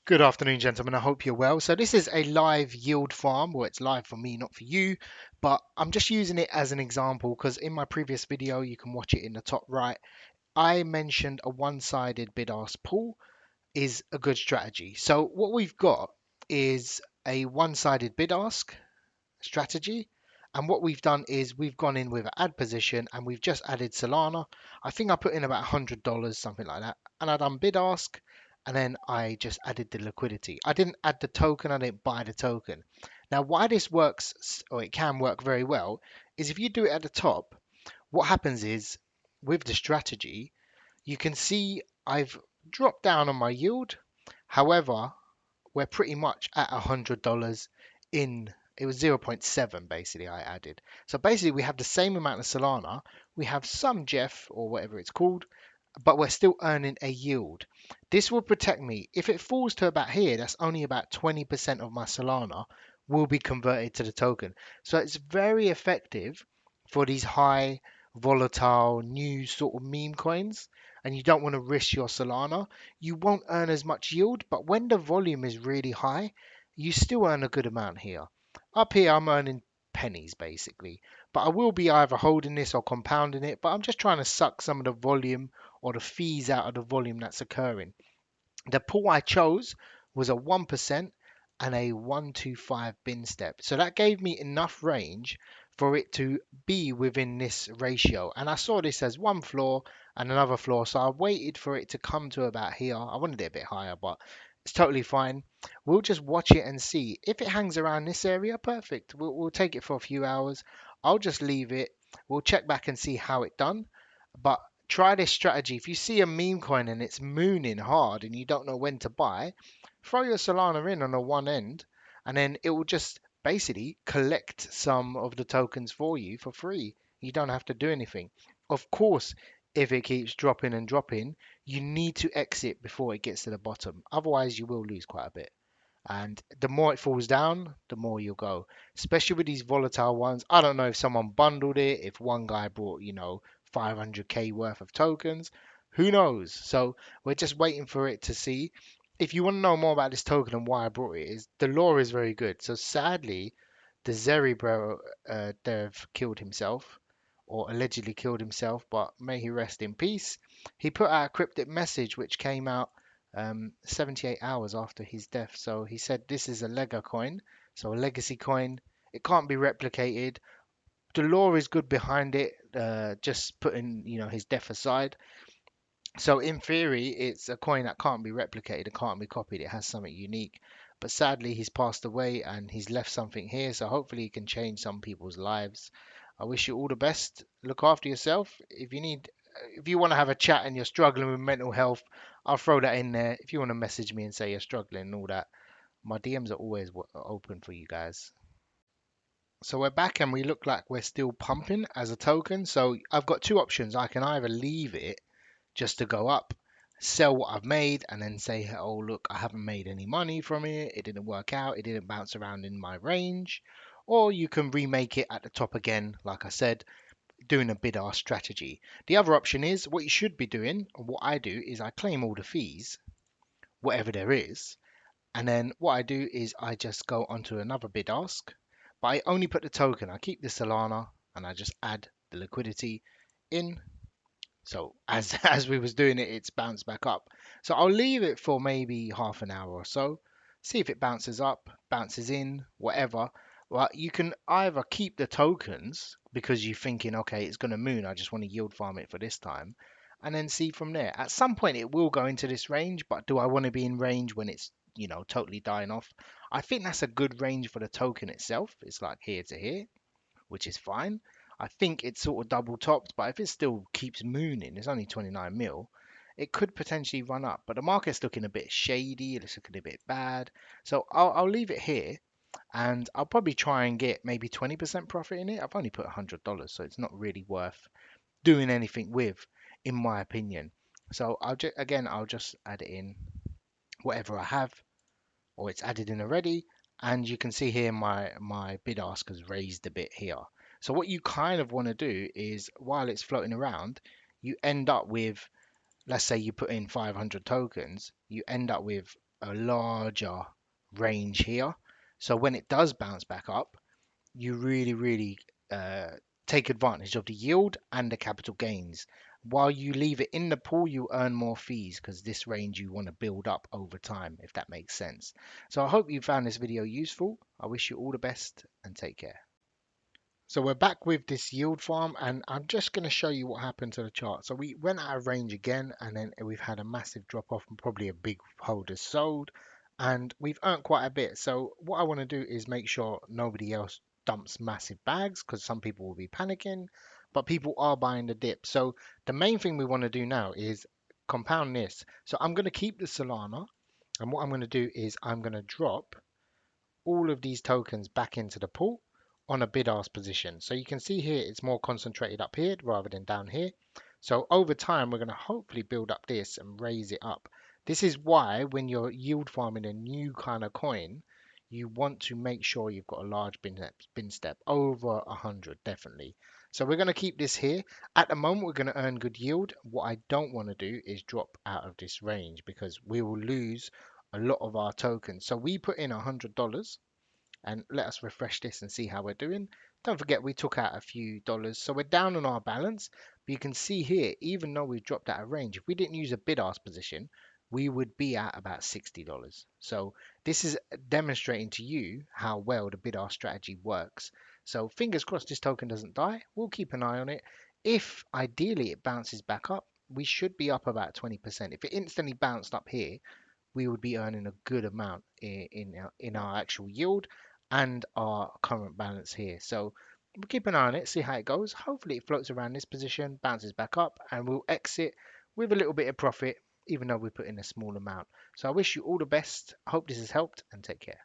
Good afternoon, gentlemen. I hope you're well. So this is a live yield farm. Well, it's live for me, not for you, but I'm just using it as an example because in my previous video, you can watch it in the top right, I mentioned a one-sided bid-ask pool is a good strategy. So what we've got is a one-sided bid-ask strategy. And what we've done is we've gone in with an add position and we've just added Solana. I think I put in about $100, something like that. And I done bid ask and then I just added the liquidity. I didn't add the token, I didn't buy the token. Now, why this works, or it can work very well, is if you do it at the top, what happens is with the strategy, you can see I've dropped down on my yield. However, we're pretty much at $100 in, it was zero point 0.7 basically I added. So basically we have the same amount of Solana, we have some Jeff or whatever it's called, but we're still earning a yield. This will protect me. If it falls to about here, that's only about 20% of my Solana will be converted to the token. So it's very effective for these high volatile new sort of meme coins, and you don't want to risk your Solana. You won't earn as much yield, but when the volume is really high, you still earn a good amount here. Up here, I'm earning pennies basically, but I will be either holding this or compounding it, but I'm just trying to suck some of the volume or the fees out of the volume that's occurring. The pool I chose was a 1% and a 125 bin step. So that gave me enough range for it to be within this ratio. And I saw this as one floor and another floor. So I waited for it to come to about here. I wanted it a bit higher, but it's totally fine. We'll just watch it and see. If it hangs around this area, perfect. We'll take it for a few hours. I'll just leave it. We'll check back and see how it done. But try this strategy. If you see a meme coin and it's mooning hard and you don't know when to buy, throw your Solana in on the one end and then it will just basically collect some of the tokens for you for free. You don't have to do anything. Of course, if it keeps dropping and dropping, you need to exit before it gets to the bottom. Otherwise, you will lose quite a bit. And the more it falls down, the more you'll go. Especially with these volatile ones. I don't know if someone bundled it, if one guy bought, 500k worth of tokens. Who knows? So we're just waiting for it to see. If you want to know more about this token and why I brought it, is the lore is very good. So sadly, the Zerebro dev killed himself, or allegedly killed himself, but may he rest in peace. He put out a cryptic message which came out 78 hours after his death. So he said this is a Lega coin, so a legacy coin. It can't be replicated. The lore is good behind it. Just putting his death aside. So in theory, it's a coin that can't be replicated. It can't be copied. It has something unique. But sadly, he's passed away and he's left something here. So hopefully, he can change some people's lives. I wish you all the best. Look after yourself. If you want to have a chat and you're struggling with mental health, I'll throw that in there. If you want to message me and say you're struggling and all that, my DMs are always open for you guys. So we're back and we look like we're still pumping as a token. So I've got two options. I can either leave it just to go up, sell what I've made, and then say, oh, look, I haven't made any money from it. It didn't work out. It didn't bounce around in my range. Or you can remake it at the top again, like I said, doing a bid-ask strategy. The other option is what you should be doing, or what I do, is I claim all the fees, whatever there is, and then what I do is I just go onto another bid-ask, but I only put the token. I keep the Solana, and I just add the liquidity in. So as as we was doing it, it's bounced back up. So I'll leave it for maybe half an hour or so, see if it bounces up, bounces in, whatever. Well, you can either keep the tokens because you're thinking, okay, it's going to moon. I just want to yield farm it for this time, and then see from there. At some point, it will go into this range, but do I want to be in range when it's totally dying off? I think that's a good range for the token itself. It's like here to here, which is fine. I think it's sort of double topped, but if it still keeps mooning, it's only 29 mil, it could potentially run up. But the market's looking a bit shady, it's looking a bit bad. So I'll leave it here and I'll probably try and get maybe 20% profit in it. I've only put $100, so it's not really worth doing anything with, in my opinion. So I'll just add it in whatever I have, or it's added in already. And you can see here my bid ask has raised a bit here. So what you kind of want to do is while it's floating around, you end up with, let's say you put in 500 tokens, you end up with a larger range here. So when it does bounce back up, you really uh, take advantage of the yield and the capital gains. While you leave it in the pool, you earn more fees because this range you want to build up over time, if that makes sense. So I hope you found this video useful. I wish you all the best and take care. So we're back with this yield farm, and I'm just going to show you what happened to the chart. So we went out of range again, and then we've had a massive drop off and probably a big holder sold, and we've earned quite a bit. So what I want to do is make sure nobody else dumps massive bags because some people will be panicking, but people are buying the dip. So the main thing we want to do now is compound this. So I'm going to keep the Solana, and what I'm going to do is I'm going to drop all of these tokens back into the pool on a bid ask position. So you can see here it's more concentrated up here rather than down here. So over time, we're going to hopefully build up this and raise it up. This is why when you're yield farming a new kind of coin, you want to make sure you've got a large bin step over 100, definitely. So we're going to keep this here. At the moment, we're going to earn good yield. What I don't want to do is drop out of this range because we will lose a lot of our tokens. So we put in $100 and let us refresh this and see how we're doing. Don't forget we took out a few dollars, so we're down on our balance. But you can see here, even though we've dropped out of range, if we didn't use a bid ask position, we would be at about $60. So this is demonstrating to you how well the bid ask strategy works. So fingers crossed this token doesn't die. We'll keep an eye on it. If ideally it bounces back up, we should be up about 20%. If it instantly bounced up here, we would be earning a good amount in our actual yield and our current balance here. So we'll keep an eye on it, see how it goes. Hopefully it floats around this position, bounces back up, and we'll exit with a little bit of profit, even though we put in a small amount. So I wish you all the best. I hope this has helped and take care.